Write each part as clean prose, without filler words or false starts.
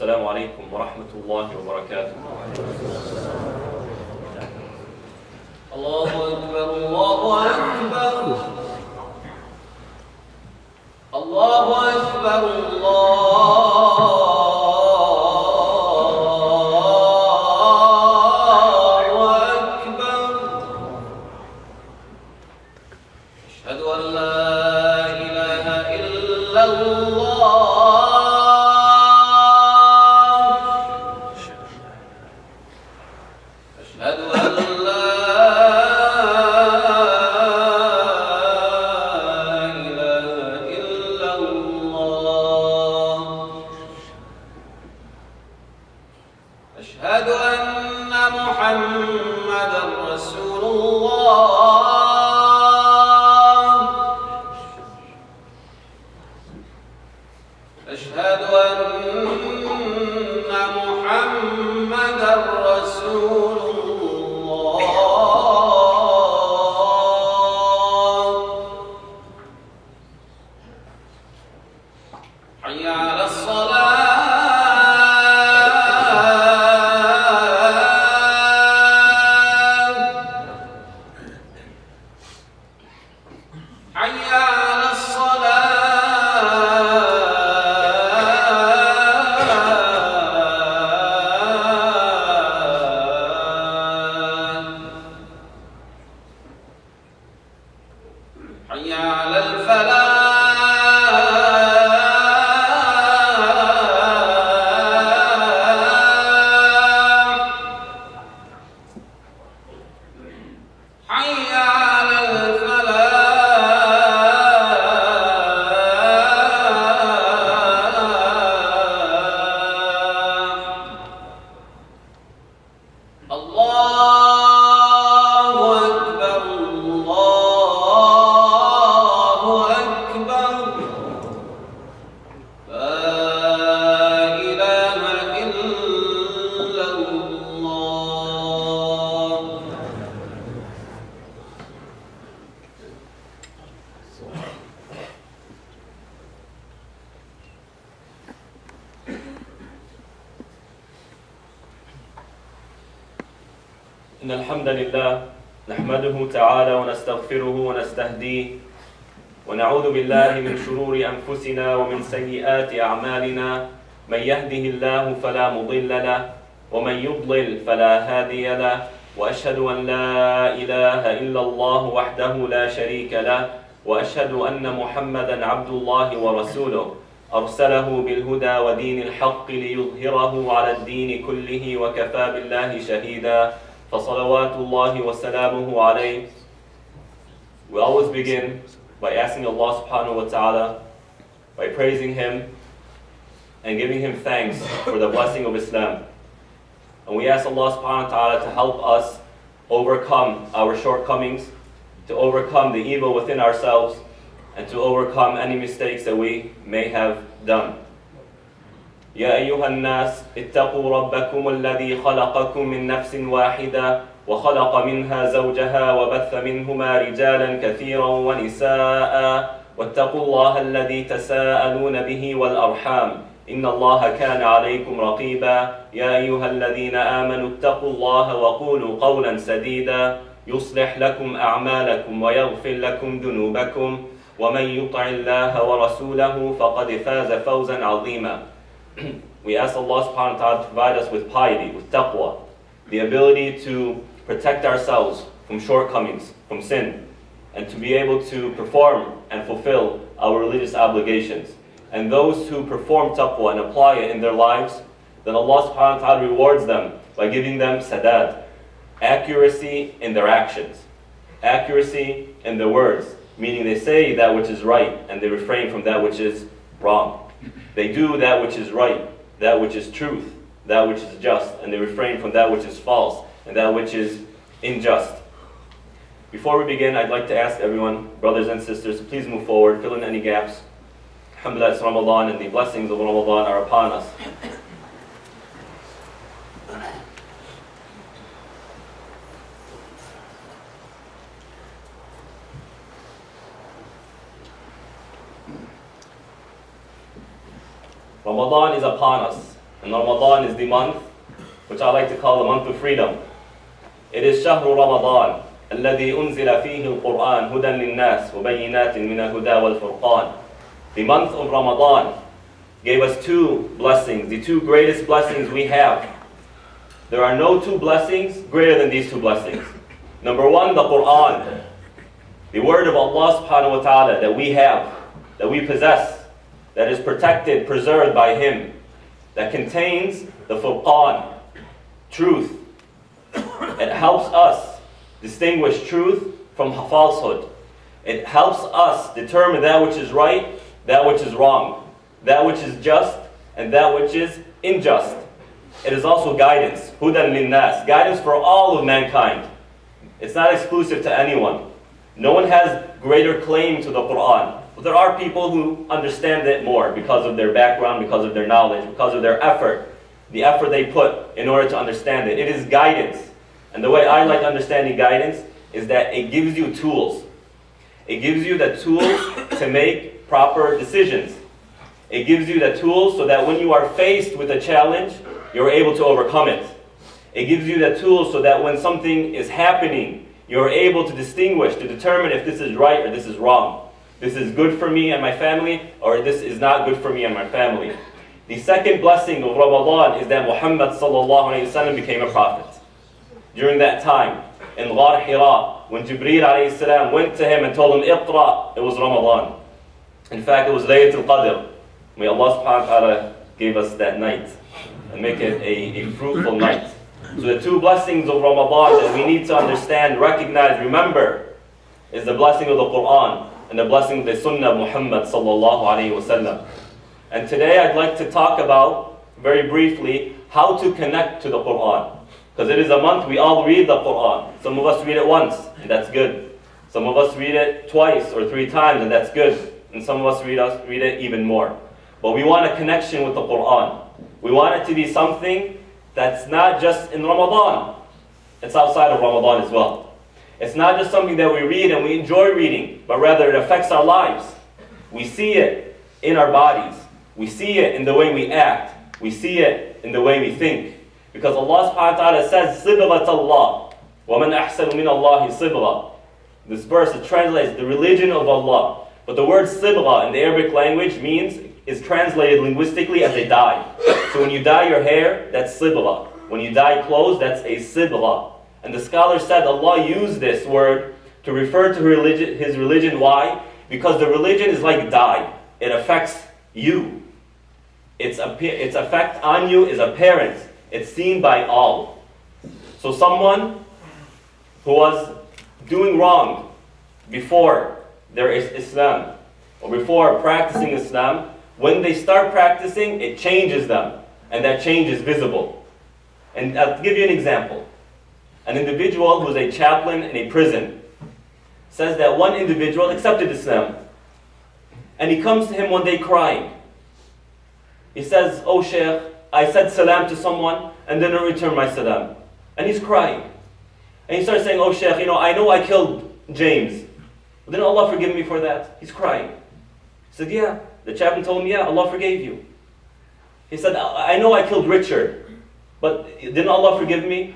السلام عليكم ورحمة الله وبركاته. الله أكبر الله أكبر الله أكبر الله أكبر. أشهد أن لا إله إلا الله. أشهد أن لا إله إلا الله. أشهد أن محمدًا رسول الله. أشهد أن محمدًا رسول الله. حي على الصلاة. حي على الصلاة. حي على الفلاح. حي على الفلاح. الله أكبر الله أكبر. لا إله إلا الله. إن الحمد لله نحمده تعالى ونستغفره ونستهديه ونعوذ بالله من شرور أنفسنا ومن سيئات أعمالنا. من يهده الله فلا مضل له ومن يضلل فلا هادي له. وأشهد أن لا إله إلا الله وحده لا شريك له وأشهد أن محمدًا عبد الله ورسوله أرسله بالهدى ودين الحق ليظهره على الدين كله وكفى بالله شهيدا. فصلوات الله وسلامه عليه. We always begin by asking Allah subhanahu wa ta'ala, by praising Him and giving Him thanks for the blessing of Islam. And we ask Allah subhanahu wa ta'ala to help us overcome our shortcomings, to overcome the evil within ourselves, and to overcome any mistakes that we may have done. يا أيها الناس اتقوا ربكم الذي خلقكم من نفس واحدة وخلق منها زوجها وبث منهما رجالا كثيرا ونساء واتقوا الله الذي تساءلون به والأرحام إن الله كان عليكم رقيبا. يا أيها الذين آمنوا اتقوا الله وقولوا قولا سديدا يصلح لكم أعمالكم ويغفر لكم ذنوبكم ومن يطع الله ورسوله فقد فاز فوزا عظيما. We ask Allah subhanahu wa ta'ala to provide us with piety, with taqwa, the ability to protect ourselves from shortcomings, from sin, and to be able to perform and fulfill our religious obligations. And those who perform taqwa and apply it in their lives, then Allah subhanahu wa ta'ala rewards them by giving them sadad, accuracy in their actions, accuracy in their words, meaning they say that which is right and they refrain from that which is wrong. They do that which is right, that which is truth, that which is just, and they refrain from that which is false and that which is unjust. Before we begin, I'd like to ask everyone, brothers and sisters, to please move forward, fill in any gaps. Alhamdulillah, it's Ramadan and the blessings of Ramadan are upon us. Ramadan is upon us. And Ramadan is the month which I like to call the month of freedom. It is شهر رمضان الذي أنزل فيه القرآن هدى للناس وبينات من الهدى والفرقان. The month of Ramadan gave us two blessings, the two greatest blessings we have. There are no two blessings greater than these two blessings. Number one, the Quran, the word of Allah subhanahu wa ta'ala that we have, that we possess, that is protected, preserved by Him, that contains the Furqan, truth. It helps us distinguish truth from falsehood. It helps us determine that which is right, that which is wrong, that which is just, and that which is unjust. It is also guidance, hudan linnas, guidance for all of mankind. It's not exclusive to anyone. No one has greater claim to the Quran. But there are people who understand it more because of their background, because of their knowledge, because of their effort, the effort they put in order to understand it. It is guidance. And the way I like understanding guidance is that it gives you tools. It gives you the tools to make proper decisions. It gives you the tools so that when you are faced with a challenge, you're able to overcome it. It gives you the tools so that when something is happening, you're able to distinguish, to determine if this is right or this is wrong. This is good for me and my family, or this is not good for me and my family. The second blessing of Ramadan is that Muhammad sallallahu alayhi wa sallam became a prophet. During that time, in Ghar Hira, when Jibreel alayhi salam went to him and told him, Iqra, it was Ramadan. In fact, it was Laylatul Qadr. May Allah subhanahu wa ta'ala give us that night and make it a fruitful night. So the two blessings of Ramadan that we need to understand, recognize, remember, is the blessing of the Quran and the blessing of the Sunnah of Muhammad sallallahu alayhi wa sallam. And today I'd like to talk about, very briefly, how to connect to the Quran. Because it is a month we all read the Quran. Some of us read it once, and that's good. Some of us read it twice or three times, and that's good. And some of us read it even more. But we want a connection with the Quran. We want it to be something that's not just in Ramadan. It's outside of Ramadan as well. It's not just something that we read and we enjoy reading, but rather it affects our lives. We see it in our bodies. We see it in the way we act. We see it in the way we think. Because Allah subhanahu wa ta'ala says, صِبْغَةَ اللَّهِ وَمَنْ أَحْسَنُ مِنَ اللَّهِ صِبْغَةً. This verse, it translates the religion of Allah. But the word sibgha in the Arabic language is translated linguistically as a dye. So when you dye your hair, that's sibgha. When you dye clothes, that's a sibgha. And the scholar said Allah used this word to refer to his religion. Why? Because the religion is like dye. It affects you. Its effect on you is apparent. It's seen by all. So someone who was doing wrong before there is Islam, or before practicing Islam, when they start practicing, it changes them. And that change is visible. And I'll give you an example. An individual who is a chaplain in a prison says that one individual accepted Islam. And he comes to him one day crying. He says, "Oh Shaykh, I said salam to someone and then I returned my salam." And he's crying. And he starts saying, "Oh Shaykh, I know I killed James. But didn't Allah forgive me for that?" He's crying. He said, "Yeah." The chaplain told him, "Yeah, Allah forgave you." He said, "I know I killed Richard, but didn't Allah forgive me?"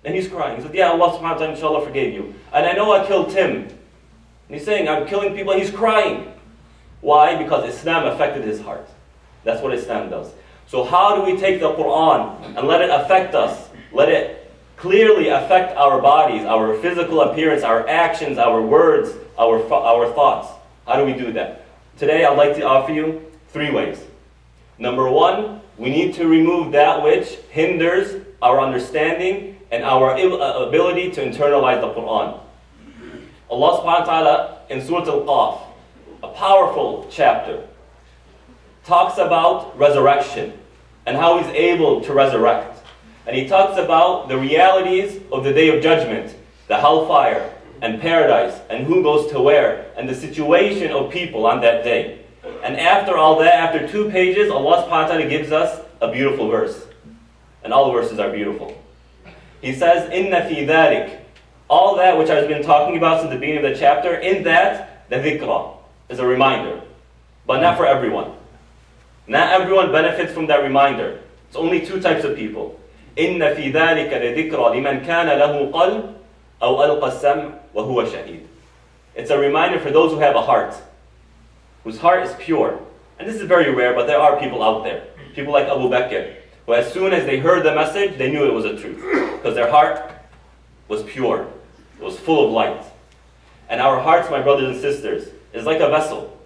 And he's crying. He said, "Yeah, Allah subhanahu wa ta'ala inshallah forgave you. And I know I killed Tim." And he's saying, "I'm killing people," and he's crying. Why? Because Islam affected his heart. That's what Islam does. So how do we take the Quran and let it affect us? Let it clearly affect our bodies, our physical appearance, our actions, our words, our thoughts. How do we do that? Today I'd like to offer you 3 ways. Number 1, we need to remove that which hinders our understanding and our ability to internalize the Quran. Allah subhanahu wa ta'ala in Surah Al-Qaf, a powerful chapter, talks about resurrection and how He's able to resurrect. And He talks about the realities of the Day of Judgment, the hellfire and paradise, and who goes to where, and the situation of people on that day. And after all that, after 2 pages, Allah subhanahu wa ta'ala gives us a beautiful verse. And all the verses are beautiful. He says, "Inna fi dharik," all that which I've been talking about since the beginning of the chapter, in that, the dhikra is a reminder. But not for everyone. Not everyone benefits from that reminder. It's only two types of people. إِنَّ فِي ذَلِكَ لَذِكْرَى لِمَنْ كَانَ لَهُ قَلْبٌ أَوْ أَلْقَى السَّمْعَ وَهُوَ شَهِيدٌ. It's a reminder for those who have a heart, whose heart is pure. And this is very rare, but there are people out there. People like Abu Bakr, who as soon as they heard the message, they knew it was the truth. Because their heart was pure. It was full of light. And our hearts, my brothers and sisters, is like a vessel.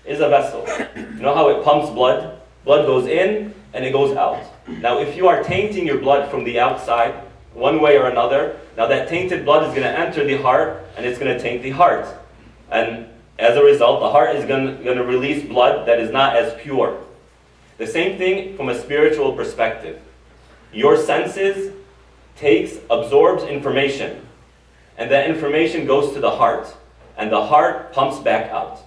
It is a vessel. You know how it pumps blood? Blood goes in and it goes out. Now if you are tainting your blood from the outside, one way or another, now that tainted blood is going to enter the heart and it's going to taint the heart. And as a result, the heart is going to release blood that is not as pure. The same thing from a spiritual perspective. Your senses absorbs information. And that information goes to the heart. And the heart pumps back out.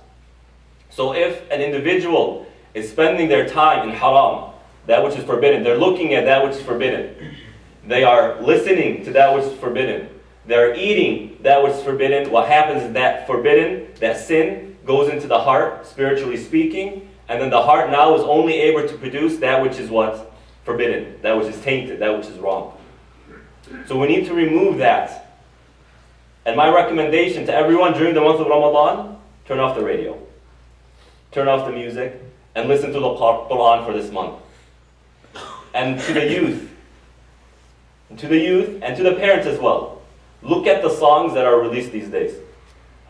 So if an individual is spending their time in haram, that which is forbidden, they're looking at that which is forbidden, they are listening to that which is forbidden, they're eating that which is forbidden, what happens is that forbidden, that sin, goes into the heart, spiritually speaking, and then the heart now is only able to produce that which is what? Forbidden, that which is tainted, that which is wrong. So we need to remove that. And my recommendation to everyone during the month of Ramadan, turn off the radio. Turn off the music and listen to the Quran for this month. And to the youth, and to the parents as well, look at the songs that are released these days.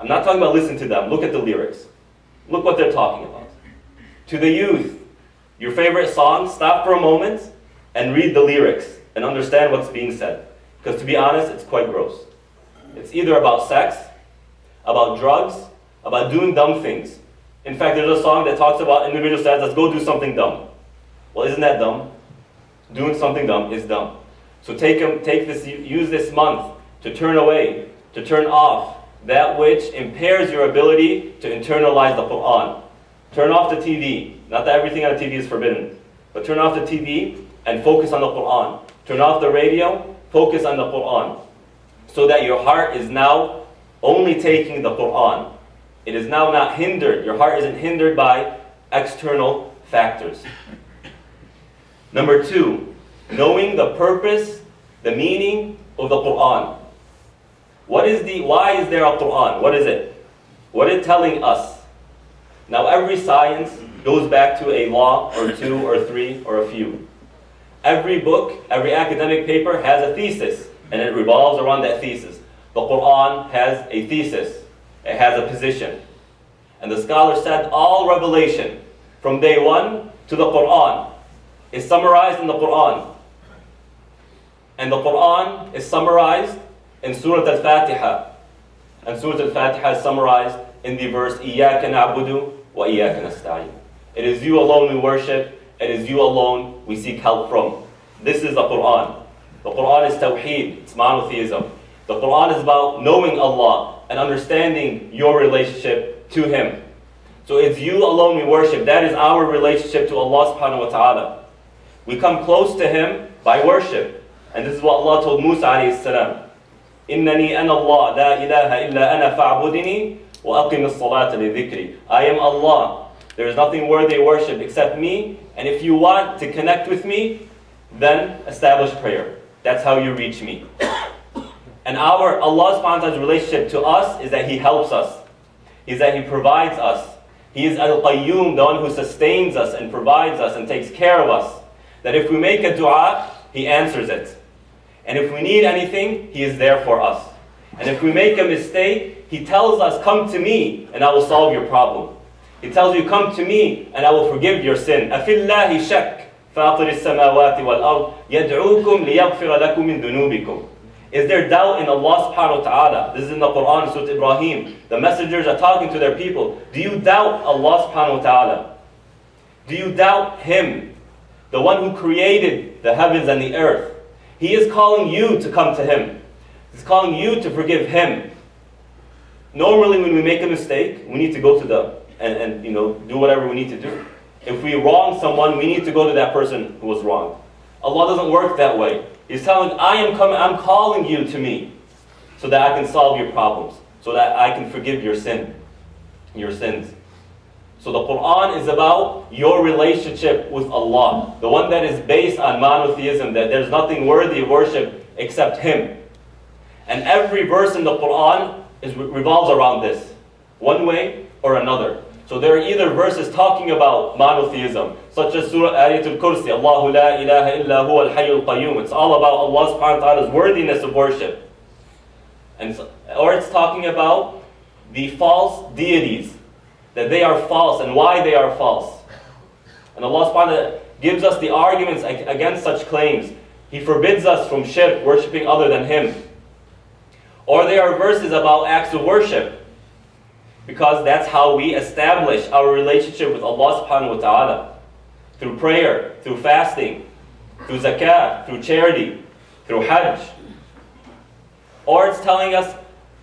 I'm not talking about listen to them, look at the lyrics. Look what they're talking about. To the youth, your favorite song, stop for a moment and read the lyrics and understand what's being said. Because to be honest, it's quite gross. It's either about sex, about drugs, about doing dumb things. In fact, there's a song that talks about individual says, let's go do something dumb. Well, isn't that dumb? Doing something dumb is dumb. So use this month to turn away, to turn off that which impairs your ability to internalize the Quran. Turn off the TV. Not that everything on the TV is forbidden, but turn off the TV and focus on the Quran. Turn off the radio, focus on the Quran. So that your heart is now only taking the Quran. It is now not hindered. Your heart isn't hindered by external factors. Number 2, knowing the purpose, the meaning of the Quran. Why is there a Quran? What is it? What is it telling us? Now every science goes back to a law or 2 or 3 or a few. Every book, every academic paper has a thesis and it revolves around that thesis. The Quran has a thesis. It has a position. And the scholar said all revelation from day 1 to the Quran is summarized in the Quran. And the Quran is summarized in Surah Al-Fatiha. And Surah Al-Fatiha is summarized in the verse إِيَّاكَ نَعْبُدُ وَإِيَّاكَ نَسْتَعِينُ. It is you alone we worship. It is you alone we seek help from. This is the Quran. The Quran is Tawheed. It's monotheism. The Quran is about knowing Allah and understanding your relationship to Him. So it's you alone we worship. That is our relationship to Allah subhanahu wa ta'ala. We come close to Him by worship. And this is what Allah told Musa alayhi salam. إِنَّنِي أَنَا اللَّهُ لَا إِلَهَ إِلَّا أَنَا فَاعْبُدِنِي وَأَقِمِ الصَّلَاةَ لِذِكْرِي. I am Allah. There is nothing worthy of worship except me. And if you want to connect with me, then establish prayer. That's how you reach me. And Allah subhanahu wa ta'ala's relationship to us is that He helps us. Is that He provides us. He is Al-Qayyum, the one who sustains us and provides us and takes care of us. That if we make a dua, He answers it. And if we need anything, He is there for us. And if we make a mistake, He tells us, come to me and I will solve your problem. He tells you, come to me and I will forgive your sin. أَفِي اللَّهِ شَكْ فَاطِرِ السَّمَاوَاتِ وَالْأَرْضِ يَدْعُوكُمْ لِيَغْفِرَ لَكُمْ مِنْ ذُنُوبِكُمْ. Is there doubt in Allah subhanahu wa ta'ala? This is in the Quran, Surah Ibrahim. The messengers are talking to their people. Do you doubt Allah subhanahu wa ta'ala? Do you doubt Him? The one who created the heavens and the earth. He is calling you to come to Him. He's calling you to forgive Him. Normally when we make a mistake, we need to go to and do whatever we need to do. If we wrong someone, we need to go to that person who was wrong. Allah doesn't work that way. He's telling, I'm calling you to me so that I can solve your problems, so that I can forgive your sins. So the Quran is about your relationship with Allah, the one that is based on monotheism, that there's nothing worthy of worship except Him. And every verse in the Quran revolves around this, one way or another. So there are either verses talking about monotheism, such as Surah Ayatul Kursi, Allahu la ilaha illa huwa al-hayyul qayyum. It's all about Allah subhanahu wa ta'ala's worthiness of worship. Or it's talking about the false deities, that they are false and why they are false. And Allah subhanahu wa ta'ala gives us the arguments against such claims. He forbids us from shirk, worshipping other than Him. Or there are verses about acts of worship, because that's how we establish our relationship with Allah subhanahu wa ta'ala. Through prayer, through fasting, through zakah, through charity, through hajj. Or it's telling us,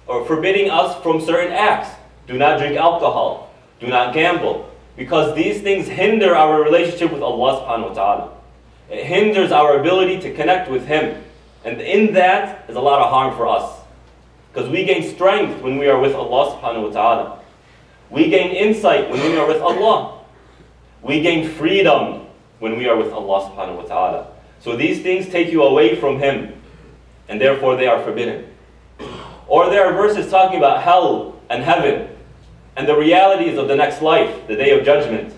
or forbidding us from certain acts. Do not drink alcohol. Do not gamble. Because these things hinder our relationship with Allah subhanahu wa ta'ala. It hinders our ability to connect with Him. And in that is a lot of harm for us. Because we gain strength when we are with Allah subhanahu wa ta'ala. We gain insight when we are with Allah. We gain freedom when we are with Allah subhanahu wa ta'ala. So these things take you away from Him, and therefore they are forbidden. Or there are verses talking about hell and heaven, and the realities of the next life, the day of judgment.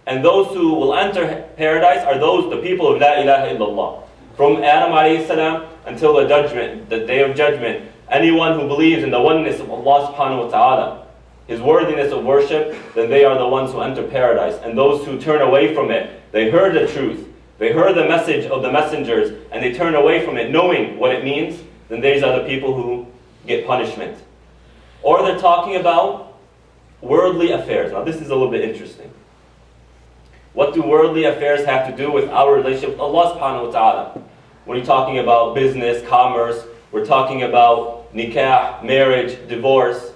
And those who will enter paradise are the people of La ilaha illallah. From Adam alayhi salam until the judgment, the day of judgment, anyone who believes in the oneness of Allah subhanahu wa ta'ala, His worthiness of worship, then they are the ones who enter paradise. And those who turn away from it, they heard the truth, they heard the message of the messengers, and they turn away from it knowing what it means, then these are the people who get punishment. Or they're talking about worldly affairs. Now this is a little bit interesting. What do worldly affairs have to do with our relationship with Allah subhanahu wa ta'ala? When you're talking about business, commerce, we're talking about nikah, marriage, divorce,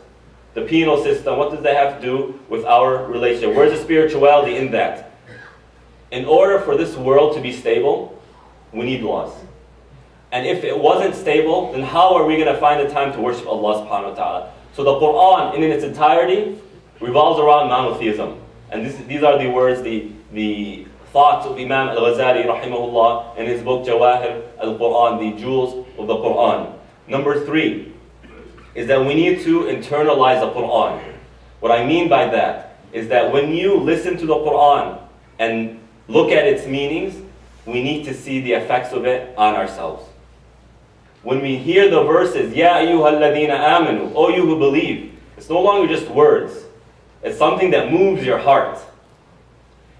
the penal system, what does that have to do with our relationship? Where's the spirituality in that? In order for this world to be stable, we need laws. And if it wasn't stable, then how are we going to find the time to worship Allah subhanahu wa ta'ala? So the Quran in its entirety revolves around monotheism. And these are the words, the thoughts of Imam al-Ghazali rahimahullah in his book Jawahir al-Quran, the jewels of the Quran. Number 3 is that we need to internalize the Quran. What I mean by that is that when you listen to the Quran and look at its meanings, we need to see the effects of it on ourselves. When we hear the verses, Ya ayyuhalladhina amanu, O you who believe, it's no longer just words. It's something that moves your heart.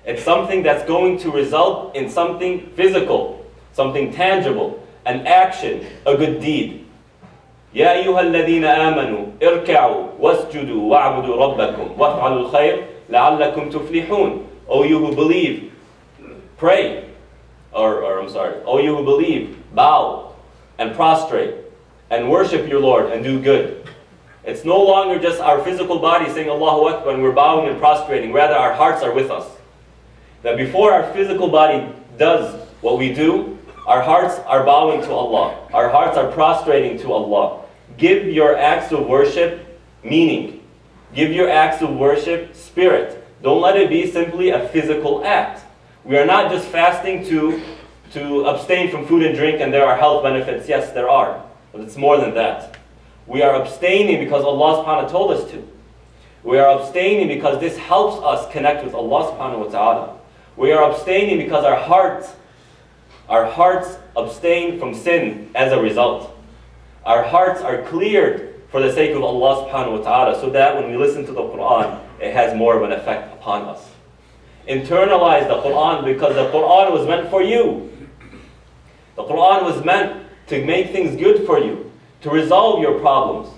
It's something that's going to result in something physical, something tangible, an action, a good deed. يا أيها الذين آمنوا اركعوا واسجدوا واعبدوا ربكم وافعلوا الخير لعلكم تفلحون. O you who believe, pray. O you who believe, bow and prostrate and worship your Lord and do good. It's no longer just our physical body saying Allahu Akbar and we're bowing and prostrating. Rather, our hearts are with us. That before our physical body does what we do, our hearts are bowing to Allah. Our hearts are prostrating to Allah. Give your acts of worship meaning. Give your acts of worship spirit. Don't let it be simply a physical act. We are not just fasting to abstain from food and drink and there are health benefits. Yes, there are. But it's more than that. We are abstaining because Allah subhanahu wa ta'ala told us to. We are abstaining because this helps us connect with Allah subhanahu wa ta'ala. We are abstaining because our hearts abstain from sin as a result. Our hearts are cleared for the sake of Allah subhanahu wa ta'ala, so that when we listen to the Quran, it has more of an effect upon us. Internalize the Quran because the Quran was meant for you. The Quran was meant to make things good for you, to resolve your problems.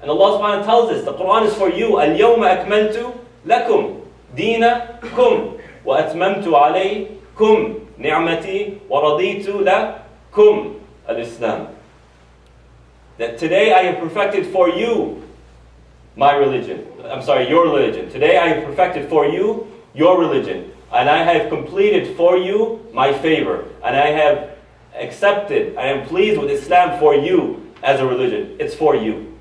And Allah subhanahu wa ta'ala tells us, the Quran is for you. الْيَوْمَ أَكْمَلْتُ لَكُمْ دِينَكُمْ وَأَتْمَمْتُ عَلَيْكُمْ نِعْمَتِي وَرَضِيتُ لَكُمْ الْإِسْلَامِ. That today I have perfected for you your religion. Today I have perfected for you your religion. And I have completed for you my favor. And I have accepted, I am pleased with Islam for you as a religion. It's for you.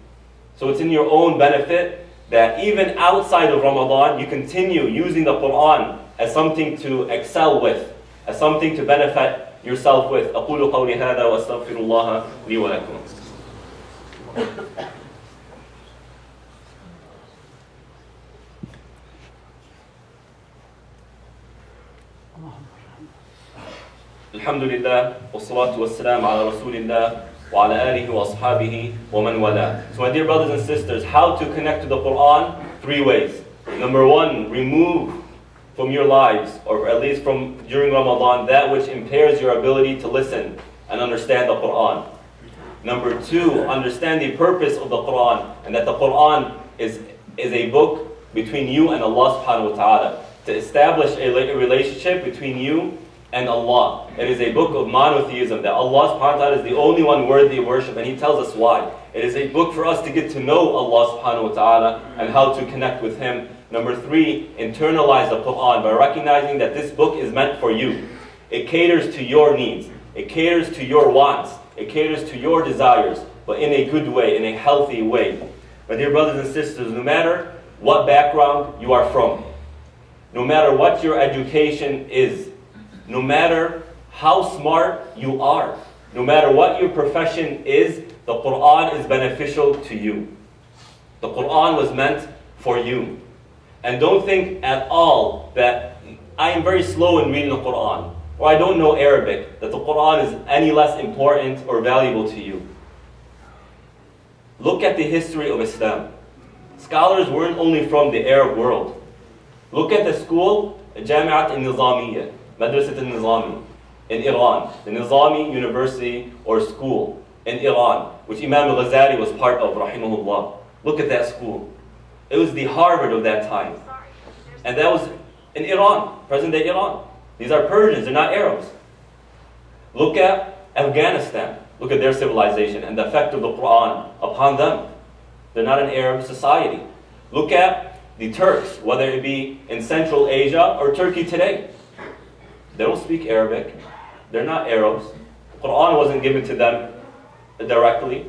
So it's in your own benefit that even outside of Ramadan, you continue using the Quran as something to excel with, as something to benefit yourself with. أقول قولي هذا وأستغفر الله لي ولكم. الحمد لله والصلاة والسلام على رسول الله وعلى آله وأصحابه ومن والاه. So my dear brothers and sisters, how to connect to the Quran? 3 ways. Number 1, remove from your lives, or at least from during Ramadan, that which impairs your ability to listen and understand the Quran. Number 2, understand the purpose of the Quran, and that the Quran is a book between you and Allah subhanahu wa ta'ala, to establish a relationship between you and Allah. It is a book of monotheism, that Allah subhanahu wa ta'ala is the only one worthy of worship, and He tells us why. It is a book for us to get to know Allah subhanahu wa ta'ala and how to connect with Him. Number 3, internalize the Quran by recognizing that this book is meant for you. It caters to your needs. It caters to your wants. It caters to your desires, but in a good way, in a healthy way. My dear brothers and sisters, no matter what background you are from, no matter what your education is, no matter how smart you are, no matter what your profession is, the Quran is beneficial to you. The Quran was meant for you. And don't think at all that I am very slow in reading the Quran, or I don't know Arabic, that the Quran is any less important or valuable to you. Look at the history of Islam. Scholars weren't only from the Arab world. Look at the school, Jamiat al-Nizamiyya, Madrasat al-Nizami, in Iran, the Nizami University or school in Iran, which Imam al-Ghazali was part of, rahimahullah. Look at that school. It was the Harvard of that time. And that was in Iran, present-day Iran. These are Persians, they're not Arabs. Look at Afghanistan. Look at their civilization and the effect of the Quran upon them. They're not an Arab society. Look at the Turks, whether it be in Central Asia or Turkey today. They don't speak Arabic. They're not Arabs. The Quran wasn't given to them directly,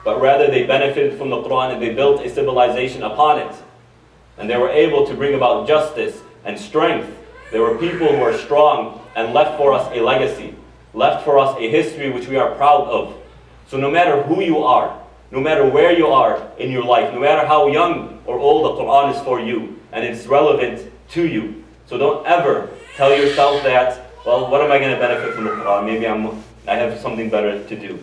but rather they benefited from the Quran and they built a civilization upon it. And they were able to bring about justice and strength. There were people who were strong and left for us a legacy, left for us a history which we are proud of. So no matter who you are, no matter where you are in your life, no matter how young or old, the Quran is for you and it's relevant to you. So don't ever tell yourself that, well, what am I going to benefit from the Quran? Maybe I have something better to do.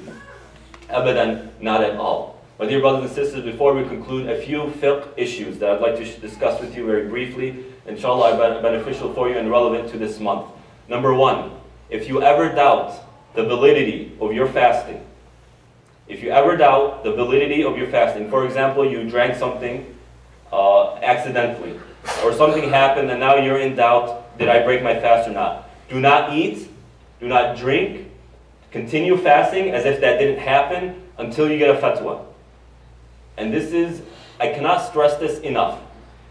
Abadan, not at all. My dear brothers and sisters, before we conclude, a few fiqh issues that I'd like to discuss with you very briefly. Inshallah, are beneficial for you and relevant to this month. Number 1, if you ever doubt the validity of your fasting, if you ever doubt the validity of your fasting, for example, you drank something accidentally, or something happened and now you're in doubt, did I break my fast or not? Do not eat, do not drink, continue fasting as if that didn't happen until you get a fatwa. And this is, I cannot stress this enough,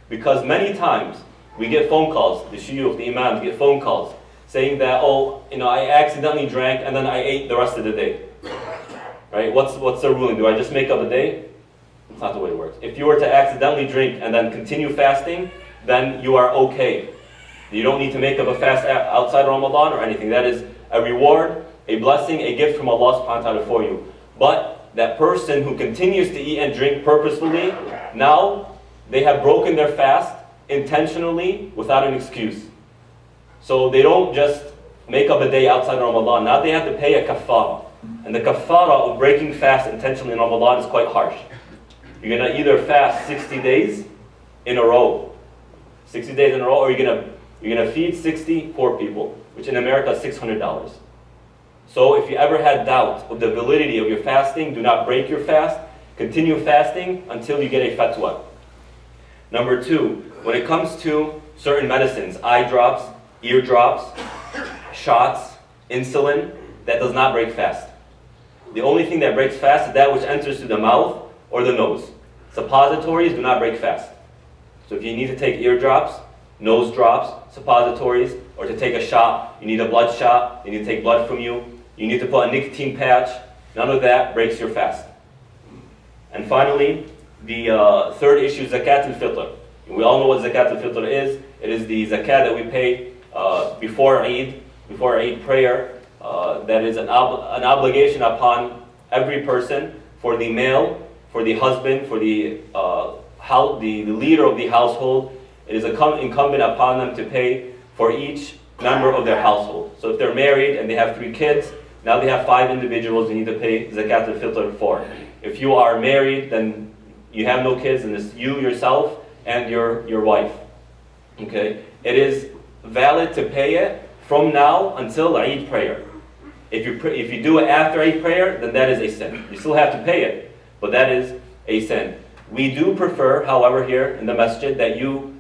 because many times we get phone calls, the shuyukh, the imams get phone calls, saying that, I accidentally drank and then I ate the rest of the day. Right? What's the ruling? Do I just make up a day? That's not the way it works. If you were to accidentally drink and then continue fasting, then you are okay. You don't need to make up a fast outside Ramadan or anything. That is a reward, a blessing, a gift from Allah subhanahu wa ta'ala for you. But that person who continues to eat and drink purposefully, now they have broken their fast intentionally without an excuse. So they don't just make up a day outside Ramadan. Now they have to pay a kaffara. And the kaffara of breaking fast intentionally in Ramadan is quite harsh. You're going to either fast 60 days in a row. 60 days in a row, or you're going to feed 60 poor people, which in America is $600. So if you ever had doubt of the validity of your fasting, do not break your fast. Continue fasting until you get a fatwa. Number 2, when it comes to certain medicines, eye drops, ear drops, shots, insulin, that does not break fast. The only thing that breaks fast is that which enters through the mouth or the nose. Suppositories do not break fast. So if you need to take ear drops, nose drops, suppositories, or to take a shot, you need a blood shot, they need to take blood from you, you need to put a nicotine patch, none of that breaks your fast. And finally, The third issue is Zakat al-Fitr. We all know what Zakat al-Fitr is. It is the zakat that we pay before Eid prayer. That is an obligation upon every person, for the male, for the husband, for the leader of the household. It is incumbent upon them to pay for each member of their household. So if they're married and they have 3 kids, now they have 5 individuals they need to pay Zakat al-Fitr for. If you are married, then you have no kids, and it's you, yourself, and your wife. Okay? It is valid to pay it from now until Eid prayer. If you do it after Eid prayer, then that is a sin. You still have to pay it, but that is a sin. We do prefer, however, here in the masjid, that you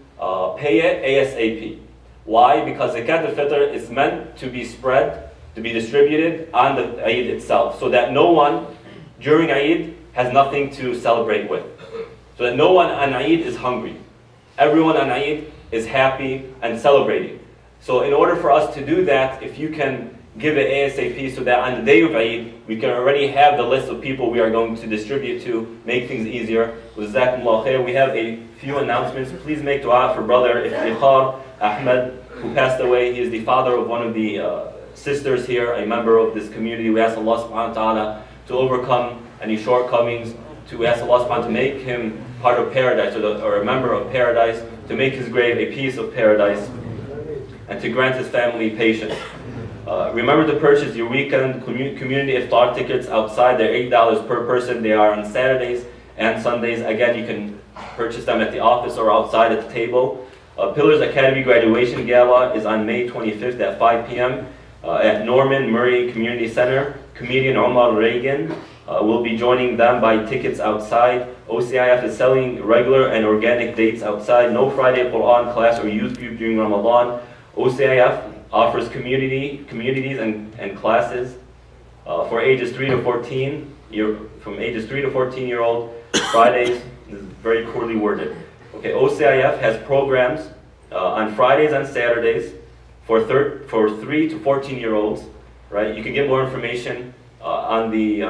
pay it ASAP. Why? Because Zakat al-Fitr is meant to be spread, to be distributed on the Eid itself, so that no one during Eid has nothing to celebrate with. So that no one on Eid is hungry. Everyone on Eid is happy and celebrating. So in order for us to do that, if you can give it ASAP, so that on the day of Eid, we can already have the list of people we are going to distribute to, make things easier. Jazakumullah khair. We have a few announcements. Please make dua for brother Iftikhar Ahmed, who passed away. He is the father of one of the sisters here, a member of this community. We ask Allah subhanahu wa ta'ala to overcome any shortcomings, to ask Allah subhanahu wa ta'ala to make him part of paradise, or a member of paradise, to make his grave a piece of paradise, and to grant his family patience. Remember to purchase your weekend community iftar tickets outside. They're $8 per person. They are on Saturdays and Sundays. Again, you can purchase them at the office or outside at the table. Pillars Academy graduation gala is on May 25th at 5 p.m. At Norman Murray Community Center. Comedian Omar Reagan will be joining them by tickets outside. OCIF is selling regular and organic dates outside. No Friday Quran class or youth group during Ramadan. OCIF offers communities and classes for ages 3 to 14. From ages 3 to 14-year-old. Fridays, this is very poorly worded. Okay, OCIF has programs on Fridays and Saturdays for 3 to 14-year-olds. Right, you can get more information on the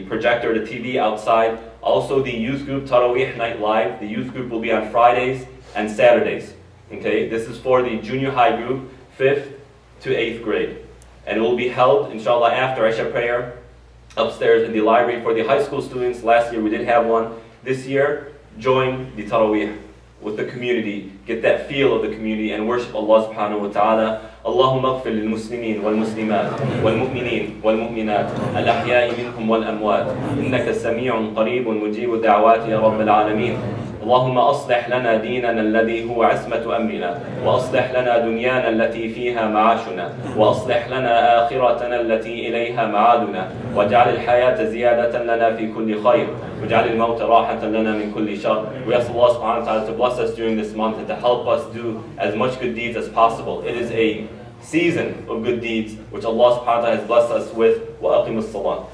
projector, the TV outside. Also, the youth group Tarawih Night Live. The youth group will be on Fridays and Saturdays. Okay, this is for the junior high group, 5th to 8th grade. And it will be held, inshallah, after Isha prayer, upstairs in the library. For the high school students, last year we did have one. This year, join the Tarawih with the community. Get that feel of the community and worship Allah subhanahu wa ta'ala. اللهم اغفر للمسلمين والمسلمات والمؤمنين والمؤمنات الأحياء منهم والأموات إنك سميع قريب مجيب الدعوات يا رب العالمين. اللهم أصلح لنا ديننا الذي هو عصمة أمرنا، وأصلح لنا دنيانا التي فيها معاشنا، وأصلح لنا آخرتنا التي إليها معادنا، واجعل الحياة زيادة لنا في كل خير، واجعل الموت راحة لنا من كل شر. We ask Allah subhanahu wa ta'ala to bless us during this month and to help us do as much good deeds as possible. It is a season of good deeds which Allah subhanahu wa ta'ala has blessed us with. وَأَقِمُ الصَّلَاةِ.